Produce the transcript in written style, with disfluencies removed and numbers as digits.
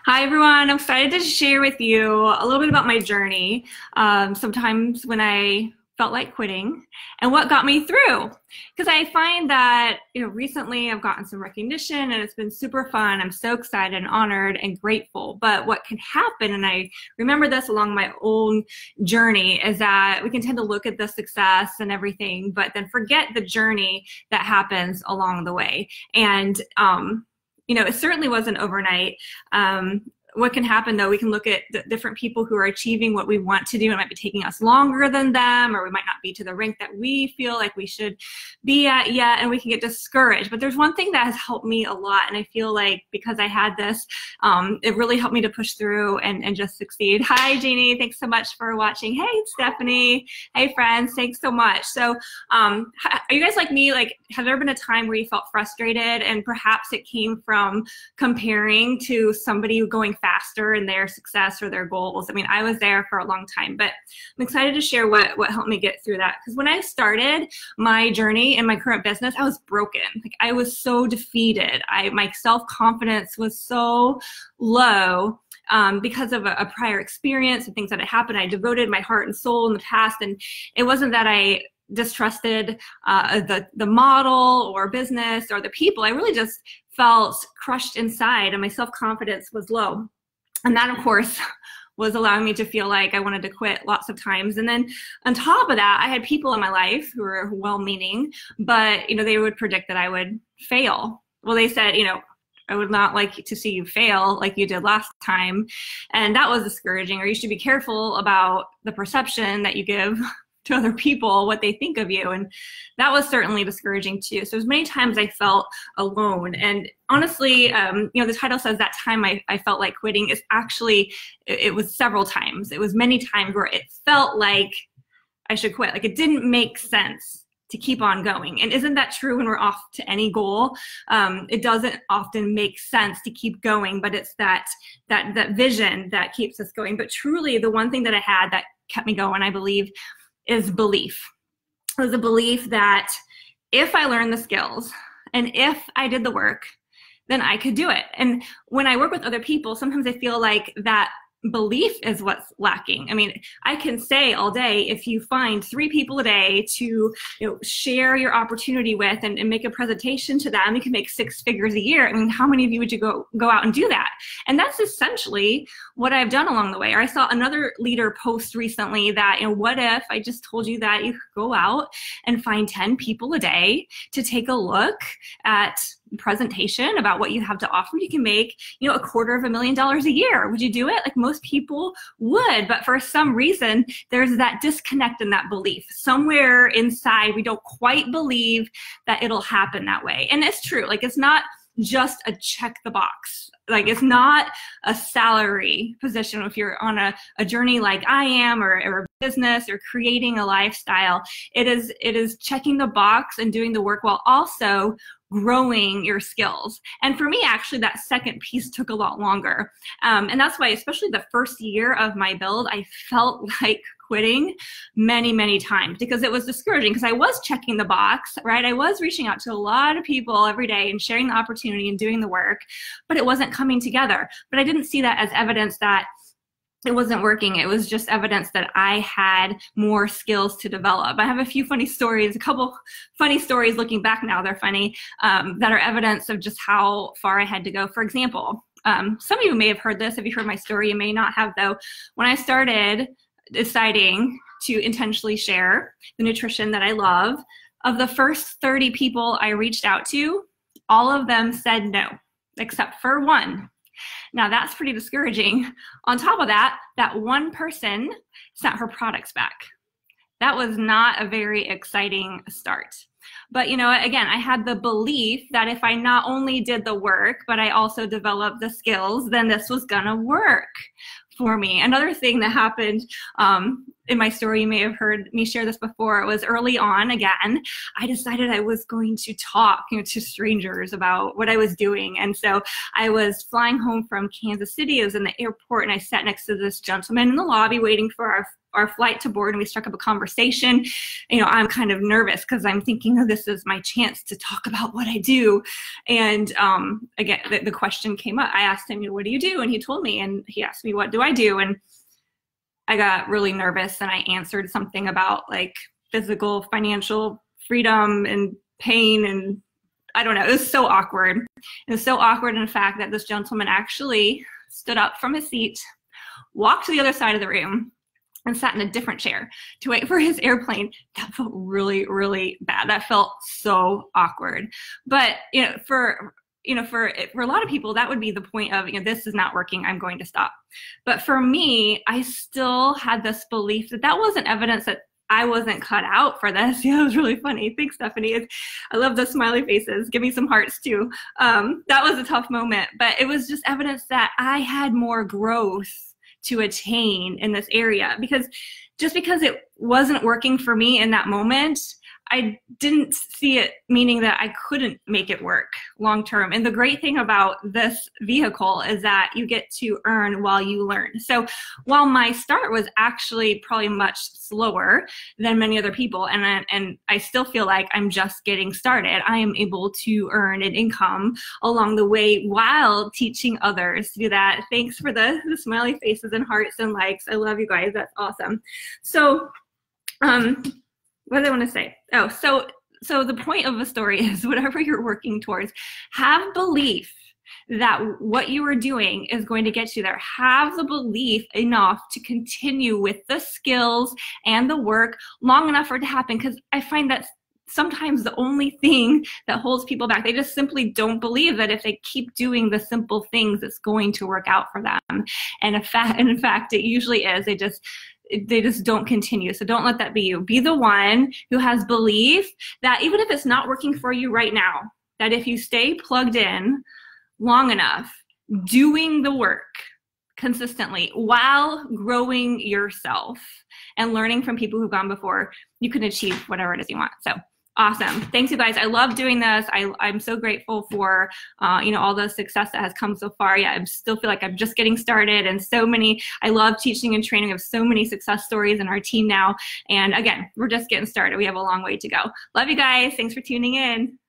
Hi, everyone. I'm excited to share with you a little bit about my journey. Sometimes when I felt like quitting and what got me through. Because I find that, recently I've gotten some recognition and it's been super fun. I'm so excited and honored and grateful. But what can happen, and I remember this along my own journey, is that we can tend to look at the success and everything, but then forget the journey that happens along the way. And it certainly wasn't overnight. What can happen, though, we can look at the different people who are achieving what we want to do. It might be taking us longer than them, or we might not be to the rank that we feel like we should be at yet, and we can get discouraged. But there's one thing that has helped me a lot, and I feel like because I had this, it really helped me to push through and just succeed. Hi, Jeannie. Thanks so much for watching. Hey, Stephanie. Hey, friends. Thanks so much. So are you guys like me? Like, have there been a time where you felt frustrated and perhaps it came from comparing to somebody going faster in their success or their goals? I mean, I was there for a long time, but I'm excited to share what helped me get through that. Because when I started my journey in my current business, I was broken. Like, I was so defeated. My self-confidence was so low because of a prior experience and things that had happened. I devoted my heart and soul in the past, and it wasn't that I distrusted the model or business or the people. I really just felt crushed inside, and my self-confidence was low. And that, of course, was allowing me to feel like I wanted to quit lots of times. And then on top of that, I had people in my life who were well-meaning, but they would predict that I would fail. Well, they said, I would not like to see you fail like you did last time. And that was discouraging. Or you should be careful about the perception that you give to other people, what they think of you. And that was certainly discouraging too. So as many times I felt alone. And honestly, the title says that time I felt like quitting is actually, it was several times. It was many times where it felt like I should quit. Like, it didn't make sense to keep on going. And isn't that true when we're off to any goal? It doesn't often make sense to keep going, but it's that vision that keeps us going. But truly, the one thing that I had that kept me going, I believe, is belief. It was a belief that if I learned the skills and if I did the work, then I could do it. And when I work with other people, sometimes I feel like that belief is what's lacking. I mean, I can say all day, if you find 3 people a day to share your opportunity with and make a presentation to them, you can make 6 figures a year. I mean, how many of you would you go out and do that? And that's essentially what I've done along the way. Or I saw another leader post recently that, what if I just told you that you could go out and find 10 people a day to take a look at presentation about what you have to offer. You can make, $250,000 a year. Would you do it? Like, most people would, but for some reason, there's that disconnect in that belief. Somewhere inside, we don't quite believe that it'll happen that way. And it's true. Like, it's not just a check the box. Like, it's not a salary position. If you're on a journey like I am, or a business, or creating a lifestyle, it is checking the box and doing the work while also growing your skills. And for me, actually, that second piece took a lot longer. And that's why, especially the first year of my build, I felt like quitting many, many times, because it was discouraging, because I was checking the box, right? I was reaching out to a lot of people every day and sharing the opportunity and doing the work, but it wasn't coming together. But I didn't see that as evidence that it wasn't working. It was just evidence that I had more skills to develop. I have a few funny stories, a couple funny stories looking back now, they're funny, that are evidence of just how far I had to go. For example, some of you may have heard this. If you heard my story, you may not have, though. When I started deciding to intentionally share the nutrition that I love, of the first 30 people I reached out to, all of them said no, except for one. Now, that's pretty discouraging. On top of that, that one person sent her products back. That was not a very exciting start. But again, I had the belief that if I not only did the work, but I also developed the skills, then this was gonna work. for me. Another thing that happened in my story, you may have heard me share this before, it was early on again, I decided I was going to talk to strangers about what I was doing. And so I was flying home from Kansas City. I was in the airport and I sat next to this gentleman in the lobby waiting for our flight to board, and we struck up a conversation. I'm kind of nervous because I'm thinking, oh, this is my chance to talk about what I do. And again, the question came up. I asked him, what do you do? And he told me, and he asked me, what do I do? And I got really nervous and I answered something about like physical, financial freedom and pain, and I don't know, it was so awkward. It was so awkward in fact that this gentleman actually stood up from his seat, walked to the other side of the room, and sat in a different chair to wait for his airplane. That felt really, really bad. That felt so awkward. But for a lot of people, that would be the point of, this is not working, I'm going to stop. But for me, I still had this belief that that wasn't evidence that I wasn't cut out for this. Yeah, it was really funny. Thanks, Stephanie. I love the smiley faces. Give me some hearts too. That was a tough moment, but it was just evidence that I had more growth to attain in this area, because just because it wasn't working for me in that moment, I didn't see it meaning that I couldn't make it work long term. And the great thing about this vehicle is that you get to earn while you learn. So while my start was actually probably much slower than many other people, and I still feel like I'm just getting started, I am able to earn an income along the way while teaching others to do that. Thanks for the smiley faces and hearts and likes. I love you guys. That's awesome. So, what did I want to say? Oh, so the point of the story is whatever you're working towards, have belief that what you are doing is going to get you there. Have the belief enough to continue with the skills and the work long enough for it to happen, because I find that sometimes the only thing that holds people back, they just simply don't believe that if they keep doing the simple things, it's going to work out for them. And in fact, it usually is. They just don't continue. So don't let that be you. Be the one who has belief that even if it's not working for you right now, that if you stay plugged in long enough, doing the work consistently while growing yourself and learning from people who've gone before, you can achieve whatever it is you want. So awesome. Thanks, you guys. I love doing this. I'm so grateful for, all the success that has come so far. Yeah, I still feel like I'm just getting started, and I love teaching and training. We have so many success stories in our team now. And again, we're just getting started. We have a long way to go. Love you guys. Thanks for tuning in.